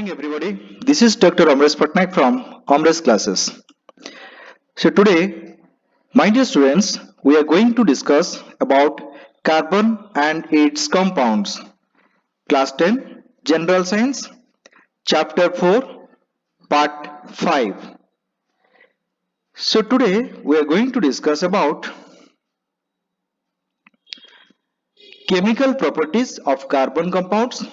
morning everybody. This is Dr. Amresh Patnaik from Amresh Classes. So today, my dear students, we are going to discuss about carbon and its compounds. Class 10, General Science, Chapter 4, Part 5. So today, we are going to discuss about chemical properties of carbon compounds,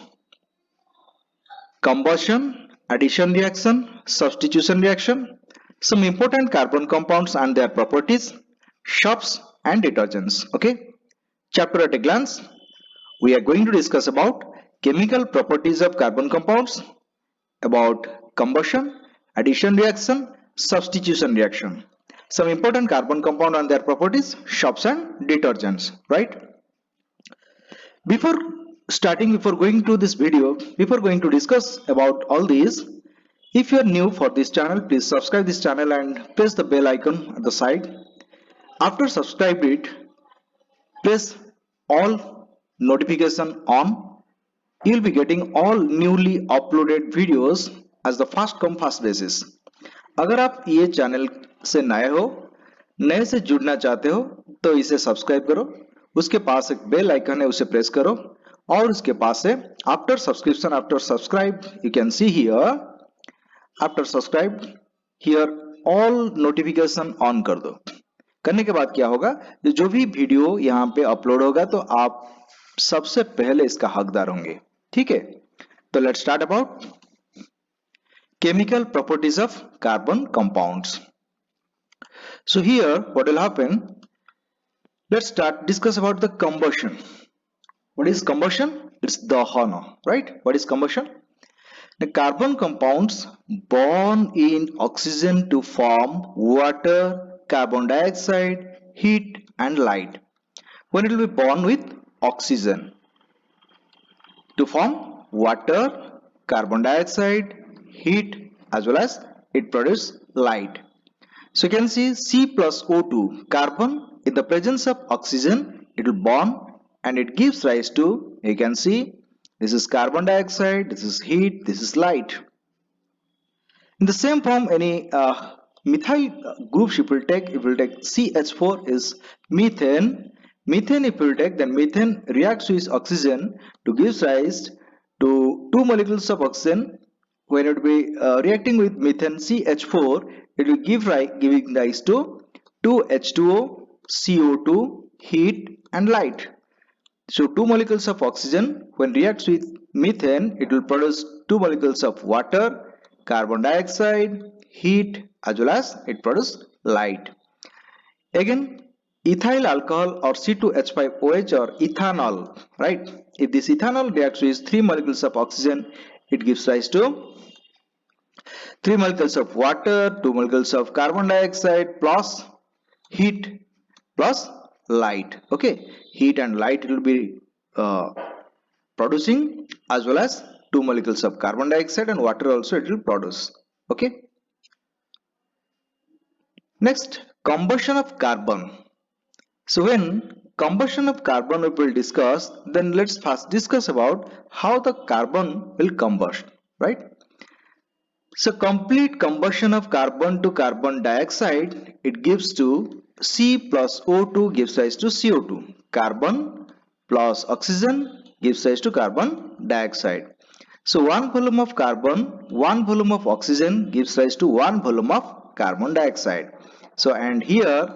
combustion, addition reaction, substitution reaction, some important carbon compounds and their properties, soaps and detergents. Okay, chapter at a glance. We are going to discuss about chemical properties of carbon compounds, about combustion, addition reaction, substitution reaction, some important carbon compound and their properties, soaps and detergents. Right? Before before going to this video, before going to discuss about all these, if you are new for this channel, please subscribe this channel and press the bell icon at the side. After subscribe it, press all notification on. You will be getting all newly uploaded videos as the first come first basis. अगर आप ये channel से नए से जुड़ना चाहते हो तो इसे सब्सक्राइब करो, उसके पास एक बेल आइकन है उसे प्रेस करो और उसके पास से after subscribe you can see here after subscribe here all notification on कर दो। करने के बाद क्या होगा, जो भी वीडियो यहाँ पे अपलोड होगा तो आप सबसे पहले इसका हकदार होंगे। ठीक है, तो let's start about chemical properties of carbon compounds. So here what will happen, let's discuss about the combustion. What is combustion? It's dahana, right? What is combustion? The carbon compounds burn in oxygen to form water, carbon dioxide, heat and light. When it will be born with oxygen to form water, carbon dioxide, heat as well as it produces light. So you can see C plus O2, carbon in the presence of oxygen, it will bond and it gives rise to, you can see this is carbon dioxide, this is heat, this is light. In the same form, any methyl group if we take CH4 is methane. Methane if we take, then methane reacts with oxygen to give rise to two molecules of oxygen. When it will be reacting with methane CH4, it will giving rise to 2H2O, CO2, heat and light. So two molecules of oxygen when reacts with methane, it will produce two molecules of water, carbon dioxide, heat as well as it produces light. Again, ethyl alcohol or C2H5OH or ethanol, right? If this ethanol reacts with three molecules of oxygen, it gives rise to 3 molecules of water, 2 molecules of carbon dioxide plus heat plus light. Okay, heat and light it will be producing as well as 2 molecules of carbon dioxide and water also it will produce. Okay. Next, combustion of carbon. So when combustion of carbon we will discuss, then let's first discuss about how the carbon will combust, right? So complete combustion of carbon to carbon dioxide, it gives to C plus O2 gives rise to CO2. Carbon plus oxygen gives rise to carbon dioxide. So 1 volume of carbon, 1 volume of oxygen gives rise to 1 volume of carbon dioxide. So and here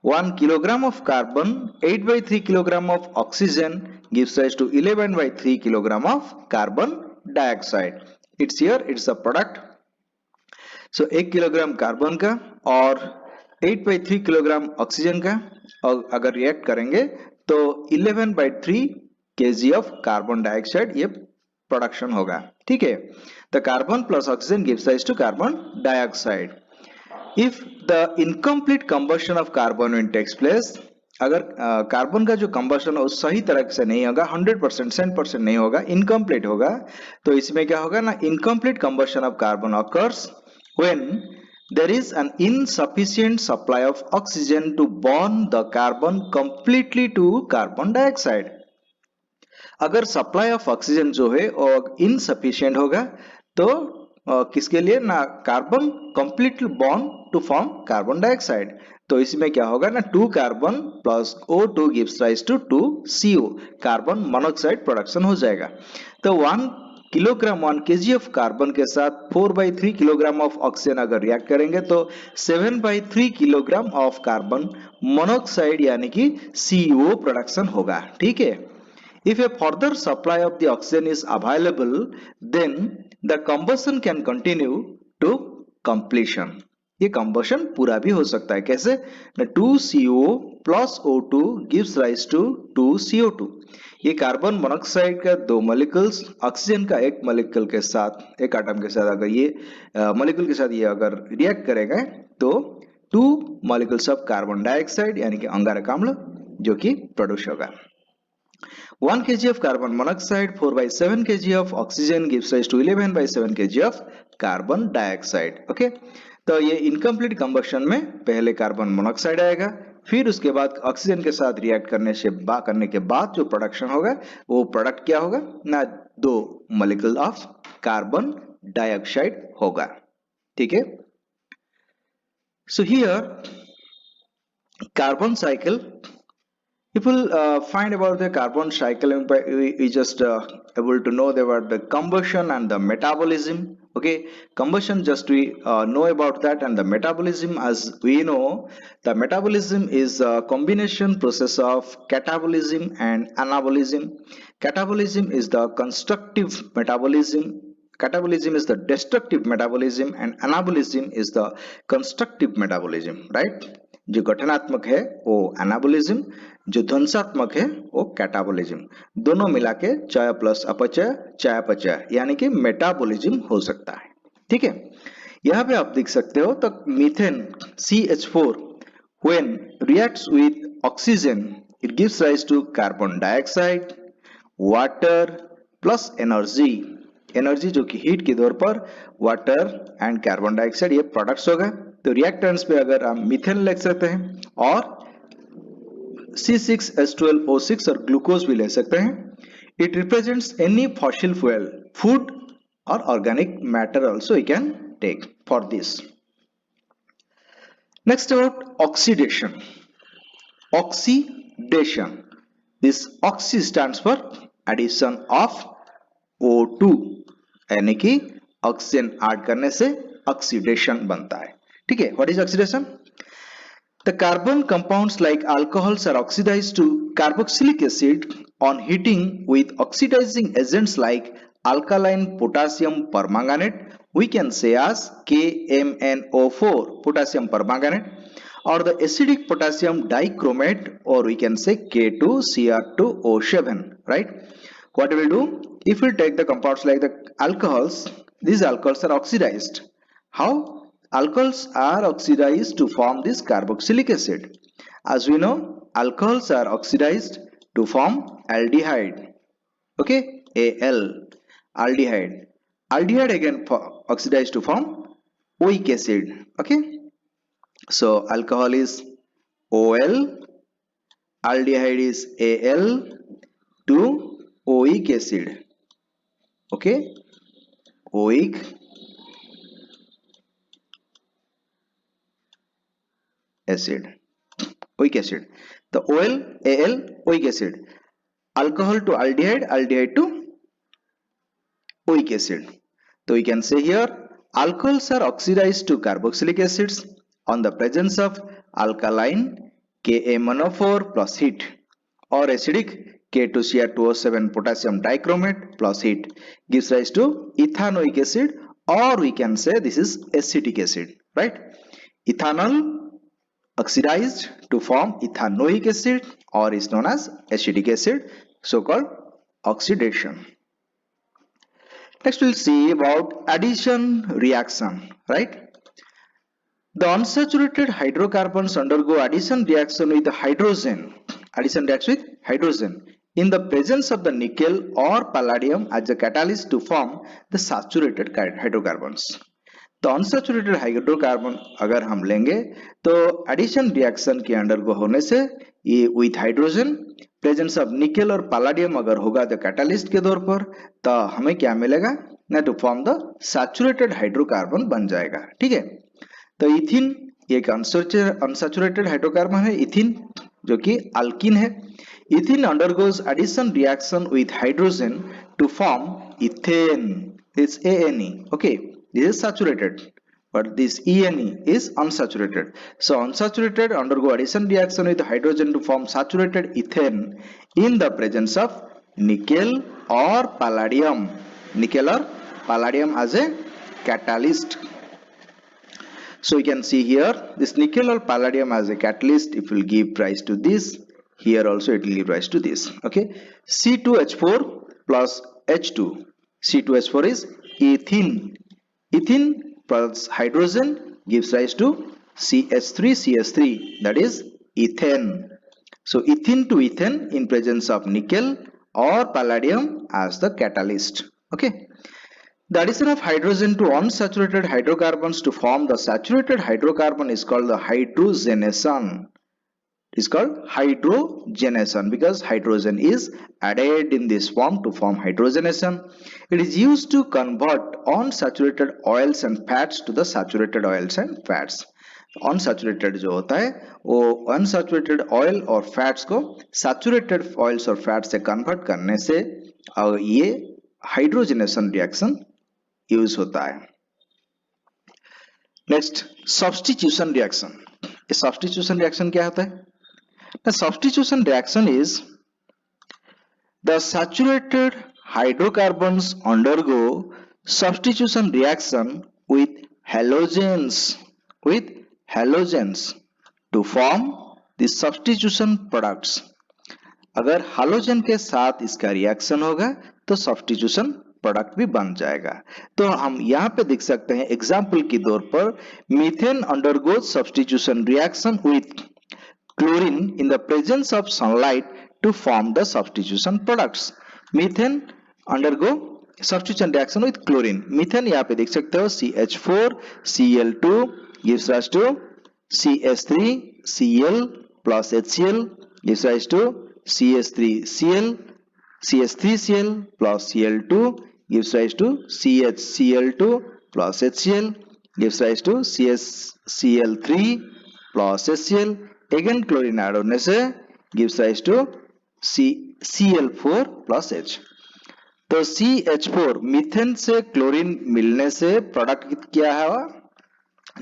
1 kilogram of carbon, 8 by 3 kilogram of oxygen gives rise to 11 by 3 kilogram of carbon dioxide. It's here, it's a product. So 1 kilogram carbon का और 8 by 3 kilogram oxygen का और अगर react करेंगे तो 11 by 3 kg of carbon dioxide ये production होगा। ठीक है, the carbon plus oxygen gives rise to carbon dioxide. If the incomplete combustion of carbon when takes place, अगर कार्बन का जो कंबशन है सही तरह से नहीं होगा, 100% 100% नहीं होगा, इनकम्प्लीट होगा, तो इसमें क्या होगा ना, incomplete combustion of carbon occurs when there is an insufficient supply of oxygen to burn the carbon completely to carbon dioxide. अगर सप्लाई ऑफ ऑक्सीजन जो है और इनसफिशिएंट होगा तो किसके लिए ना, carbon complete bond to form carbon dioxide. तो इसमें क्या होगा ना, 2 कार्बन plus O2 gives rise to 2 CO, carbon monoxide production हो जाएगा। तो 1 किलोग्राम 1 kg ऑफ कार्बन के साथ 4/3 किलोग्राम ऑफ ऑक्सीजन अगर रिएक्ट करेंगे तो 7/3 किलोग्राम ऑफ कार्बन मोनोऑक्साइड यानी कि CO प्रोडक्शन होगा। ठीक है। If a further supply of the oxygen is available, then the combustion can continue to completion. ये combustion पूरा भी हो सकता है। कैसे? 2CO plus O2 gives rise to 2CO2. ये कार्बन मोनोऑक्साइड का 2 मॉलिक्यूल्स ऑक्सीजन का एक मॉलिक्यूल के साथ, एक एटम के साथ अगर ये मॉलिक्यूल के साथ ये अगर रिएक्ट करेगा तो 2 मॉलिक्यूल्स ऑफ कार्बन डाइऑक्साइड यानी कि अंगारक अम्ल जो कि प्रोड्यूस होगा। 1 kg of carbon monoxide 4/7 kg of oxygen gives rise to 11/7 kg of carbon dioxide. Okay, तो ये इनकम्प्लीट कंबशन में पहले कार्बन मोनोऑक्साइड आएगा, फिर उसके बाद ऑक्सीजन के साथ रिएक्ट करने के बाद जो प्रोडक्शन होगा वो प्रोडक्ट क्या होगा ना, 2 मॉलिक्यूल ऑफ कार्बन डाइऑक्साइड होगा। ठीक है। So here carbon cycle, if we'll find about the carbon cycle, we just able to know about the combustion and the metabolism. Okay, combustion just we know about that, and the metabolism, as we know, the metabolism is a combination process of catabolism and anabolism. Catabolism is the constructive metabolism, catabolism is the destructive metabolism, and anabolism is the constructive metabolism, right? जो गठनात्मक है वो anabolism, जो ध्वंसात्मक है वो catabolism. दोनों मिला के चय प्लस अपचय चयापचय यानी कि मेटाबोलिज्म हो सकता है। ठीक है। यहाँ पे आप देख सकते हो तो methane CH4 when reacts with oxygen it gives rise to carbon dioxide, water plus energy। Energy जो कि हीट के तौर पर वाटर एंड कार्बन डाइऑक्साइड ये प्रोडक्ट्स होगा। तो रिएक्टेंट्स पे अगर हम मीथेन लिख सकते हैं और C6H12O6 और ग्लूकोज भी ले सकते हैं। It represents any fossil fuel, food और organic matter also we can take for this. Next about oxidation. Oxidation, this oxy stands for addition of O2 यानी कि ऑक्सीजन ऐड करने से ऑक्सीडेशन बनता है। ठीक है। What is oxidation? The carbon compounds like alcohols are oxidized to carboxylic acid on heating with oxidizing agents like alkaline potassium permanganate, we can say as KMnO4 potassium permanganate, or the acidic potassium dichromate, or we can say K2Cr2O7, right? What we will do, if we take the compounds like the alcohols, these alcohols are oxidized. How? Alcohols are oxidized to form this carboxylic acid. As we know, alcohols are oxidized to form aldehyde. Okay, Al, aldehyde. Aldehyde again oxidized to form oic acid. Okay, so alcohol is Ol, aldehyde is Al to oic acid. Okay, oic acid, oic acid. The OL, Al, oic acid. Alcohol to aldehyde, aldehyde to oic acid. So we can say here alcohols are oxidized to carboxylic acids on the presence of alkaline KMnO4 plus heat, or acidic K2Cr2O7 potassium dichromate plus heat gives rise to ethanoic acid, or we can say this is acetic acid, right? Ethanol oxidized to form ethanoic acid, or is known as acetic acid, so called oxidation. Next we'll see about addition reaction, right? The unsaturated hydrocarbons undergo addition reaction with hydrogen. Addition reacts with hydrogen in the presence of the nickel or palladium as a catalyst to form the saturated hydrocarbons. तो unsaturated hydrocarbon अगर हम लेंगे तो addition reaction के undergo होने से ये with hydrogen, presence of nickel और पैलाडियम अगर होगा तो कैटालिस्ट के तौर पर, तो हमें क्या मिलेगा ना to form the saturated hydrocarbon बन जाएगा, ठीक है। तो इथिन एक अनसैचुरेटेड हाइड्रोकार्बन है इथिन, जो कि अल्कीन है। Ethyne undergoes addition reaction with hydrogen to form ethane, this ANE, okay, this is saturated, but this ENE is unsaturated. So unsaturated undergo addition reaction with hydrogen to form saturated ethane in the presence of nickel or palladium, nickel or palladium as a catalyst. So you can see here this nickel or palladium as a catalyst, it will give rise to this. Here also it will give rise to this, okay. C2H4 plus H2. C2H4 is ethene. Ethene plus hydrogen gives rise to CH3, that is ethane. So ethene to ethane in presence of nickel or palladium as the catalyst, okay. The addition of hydrogen to unsaturated hydrocarbons to form the saturated hydrocarbon is called the hydrogenation. It is called hydrogenation because hydrogen is added in this form to form hydrogenation. It is used to convert unsaturated oils and fats to the saturated oils and fats. Unsaturated जो होता है वो unsaturated oil और fats को saturated oils और fat से convert करने से ये हाइड्रोजनेशन रिएक्शन यूज होता है। Next substitution reaction. ये सब्स्टिट्यूशन रिएक्शन क्या होता है? The substitution reaction is the saturated hydrocarbons undergo substitution reaction with halogens to form the substitution products. अगर हालोजन के साथ इसका रिएक्शन होगा तो सब्स्टिट्यूशन प्रोडक्ट भी बन जाएगा। तो हम यहाँ पे देख सकते हैं एग्जाम्पल के तौर पर methane undergoes substitution reaction with chlorine in the presence of sunlight to form the substitution products. Methane undergo substitution reaction with chlorine. Methane यहाँ पे देख सकते हो CH4 Cl2 gives rise to CH3 Cl plus HCl gives rise to CH3 Cl, CH3 Cl plus Cl2 gives rise to CHCl2 plus HCl gives rise to CHCl3 plus HCl. Again chlorine add होने से gives rise to Cl4 plus H. तो CH4 methane से chlorine मिलने से product क्या है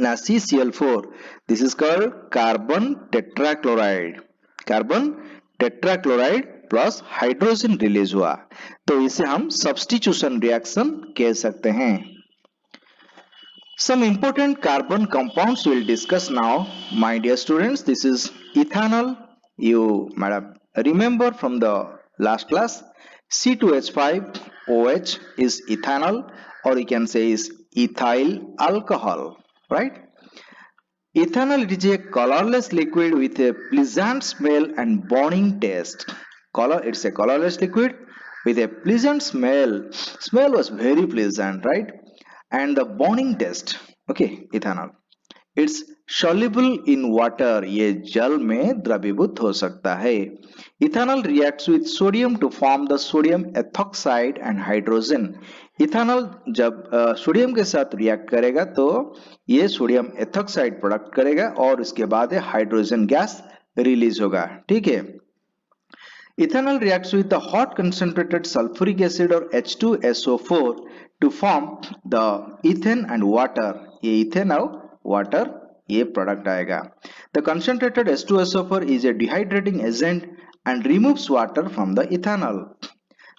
ना CCl4. This is called carbon tetrachloride. Carbon tetrachloride plus hydrogen release हुआ तो इसे हम सब्स्टिट्यूशन रिएक्शन कह सकते हैं। Some important carbon compounds we'll discuss now, my dear students. This is ethanol. You madam remember from the last class, C2H5OH is ethanol, or you can say is ethyl alcohol, right? Ethanol is a colorless liquid with a pleasant smell and burning taste. It's a colorless liquid with a pleasant smell. Smell was very pleasant, right? And the burning taste, okay. Ethanol, it's soluble in water, ये जल में द्रवीभूत हो सकता है। Ethanol reacts with sodium to form the sodium ethoxide and hydrogen. Ethanol जब sodium के साथ react करेगा तो ये सोडियम एथॉक्साइड प्रोडक्ट करेगा और इसके बाद हाइड्रोजन गैस रिलीज होगा, ठीक है। Ethanol reacts with the hot concentrated sulfuric acid or H2SO4 to form the ethane and water. ये ethane और water ये product आएगा। The concentrated H2SO4 is a dehydrating agent and removes water from the ethanol.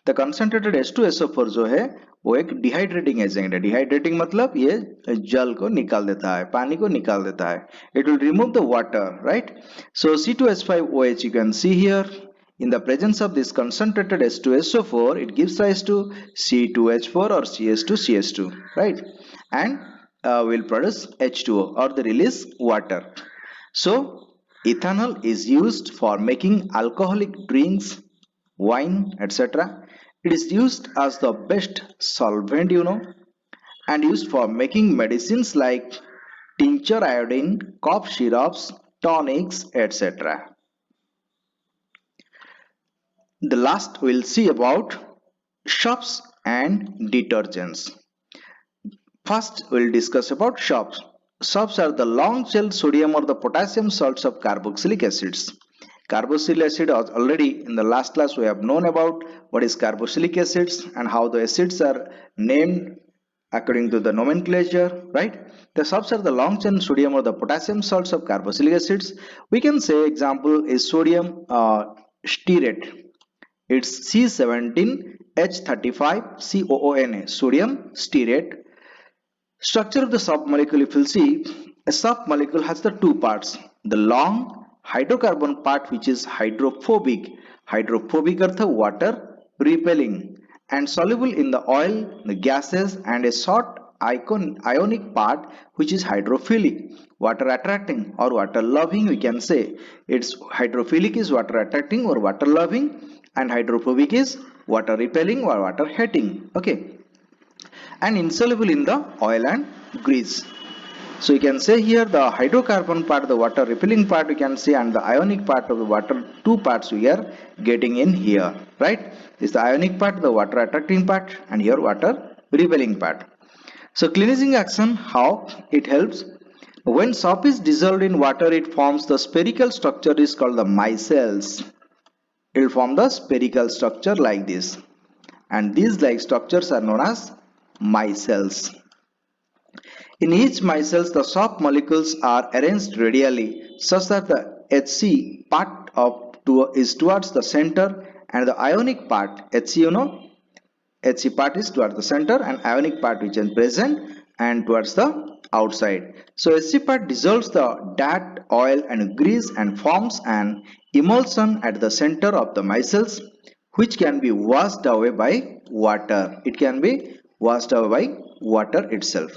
The concentrated H2SO4 जो है वो एक dehydrating agent है। Dehydrating मतलब ये जल को निकाल देता है, पानी को निकाल देता है। It will remove the water, right? So C2H5OH you can see here. In the presence of this concentrated H2SO4, it gives rise to C2H4 or CH2CH2, right? And will produce H2O or the release water. So ethanol is used for making alcoholic drinks, wine, etc. It is used as the best solvent, and used for making medicines like tincture iodine, cough syrups, tonics, etc. The last we'll see about shops and detergents. First, we'll discuss about soaps. Soaps are the long-chain sodium or the potassium salts of carboxylic acids. Carboxylic acid, already in the last class we have known about what is carboxylic acids and how the acids are named according to the nomenclature, right? The soaps are the long-chain sodium or the potassium salts of carboxylic acids. We can say example is sodium stearate. It's C17H35COONA, sodium stearate. Structure of the soap molecule, if you'll see, a soap molecule has the two parts. The long hydrocarbon part which is hydrophobic. Hydrophobic earth water repelling and soluble in the oil, the gases, and a short ionic part which is hydrophilic, water attracting or water loving, we can say. It's hydrophilic is water attracting or water loving and hydrophobic is water repelling or water hating. Okay, and insoluble in the oil and grease. So you can say here the hydrocarbon part, the water repelling part you can see, and the ionic part of the water, two parts we are getting in here, right? This is the ionic part, the water attracting part, and here water repelling part. So cleansing action, how it helps? When soap is dissolved in water, it forms the spherical structure is called the micelles. It will form the spherical structure like this, and these like structures are known as micelles. In each micelles, the soap molecules are arranged radially such that the HC part is towards the center and the ionic part, HC HC part is towards the center and ionic part which is present and towards the outside. So HC part dissolves the dirt, oil and grease and forms an emulsion at the center of the micelles which can be washed away by water. It can be washed away by water itself.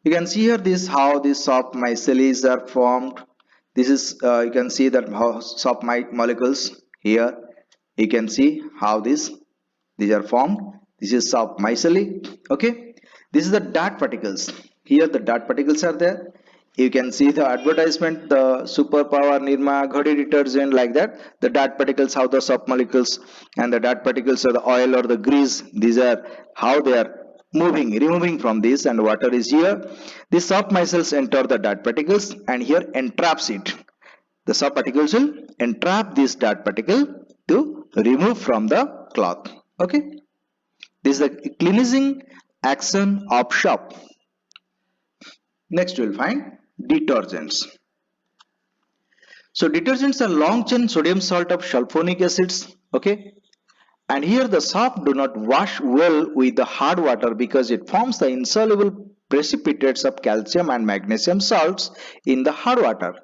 You can see here this how these soap micelles are formed. This is you can see that how soap molecules here. You can see how these are formed. This is soap micelle. Okay, this is the dirt particles. Here the dirt particles are there. You can see the advertisement, the Superpower Nirma Ghadi detergent, like that. The dirt particles, how the soap molecules and the dirt particles or the oil or the grease, these are how they are removing from this, and water is here. These soap micelles enter the dirt particles and here entraps it. The soap particles will entrap this dirt particle to remove from the cloth. Okay, this is the cleansing action of soap. Next we will find detergents. So detergents are long chain sodium salt of sulfonic acids. Okay, and here the soap do not wash well with the hard water because it forms the insoluble precipitates of calcium and magnesium salts in the hard water.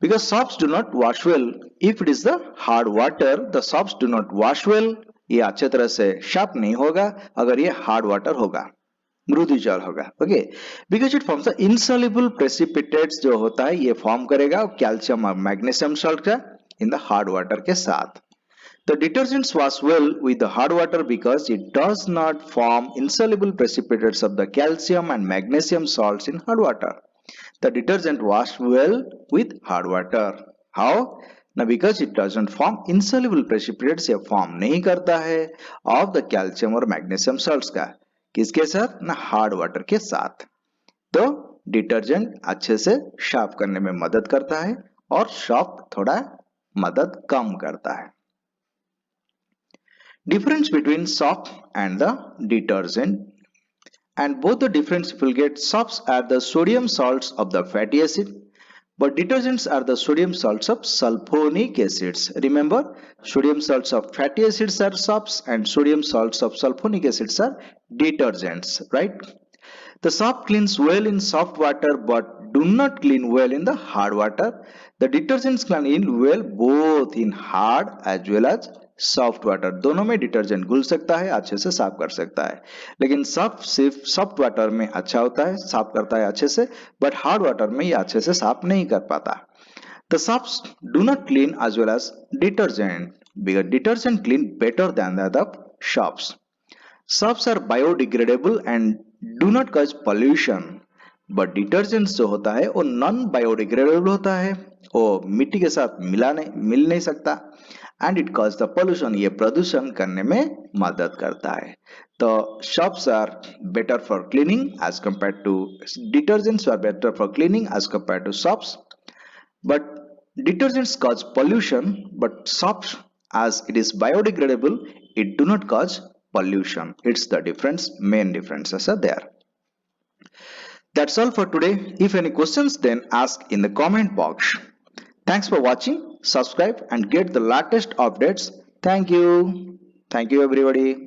Because soaps do not wash well, if it is the hard water, the soaps do not wash well. ये अच्छे तरह से साफ नहीं होगा अगर ये hard water होगा, मृदु जल होगा. Okay, because it forms the insoluble precipitates जो होता है ये फॉर्म करेगा कैल्शियम और मैग्नीशियम सॉल्ट का इन द हार्ड वाटर के साथ. The detergents wash well with the hard water because it does not form insoluble precipitates of the calcium and magnesium salts in hard water. The detergent wash well with hard water. How? Now because it doesn't form insoluble precipitates, ये form नहीं करता है of the calcium और magnesium salts का. किसके साथ? ना hard water के साथ. तो डिटर्जेंट अच्छे से साफ करने में मदद करता है और साफ थोड़ा मदद कम करता है. Difference between soap and the detergent, and both the difference will get soaps are the sodium salts of the fatty acid, but detergents are the sodium salts of sulfonic acids. Remember, sodium salts of fatty acids are soaps and sodium salts of sulfonic acids are detergents, right? The soap cleans well in soft water but do not clean well in the hard water. The detergents clean well both in hard as well as soft water. दोनों में detergent घुल सकता है, अच्छे से साफ कर सकता है, लेकिन सब सिर्फ सॉफ्ट वाटर में अच्छा होता है, साफ करता है अच्छे से, बट हार्ड वाटर में ये अच्छे से साफ नहीं कर पाता. The soaps do not clean as well as detergent because detergent clean better than the other soaps. Soaps are biodegradable and do not cause pollution, but detergents जो होता है वो नॉन बायोडिग्रेडेबल होता है, वो मिट्टी के साथ मिल नहीं सकता, and it cause the pollution. ये प्रदूषण करने में मदद करता है. The soaps are better for cleaning as compared to detergents are better for cleaning as compared to soaps. But detergents cause pollution, but soaps, as it is biodegradable, it do not cause pollution. It's the difference, main differences are there. That's all for today. If any questions, then ask in the comment box. Thanks for watching. Subscribe and get the latest updates. Thank you. Thank you everybody.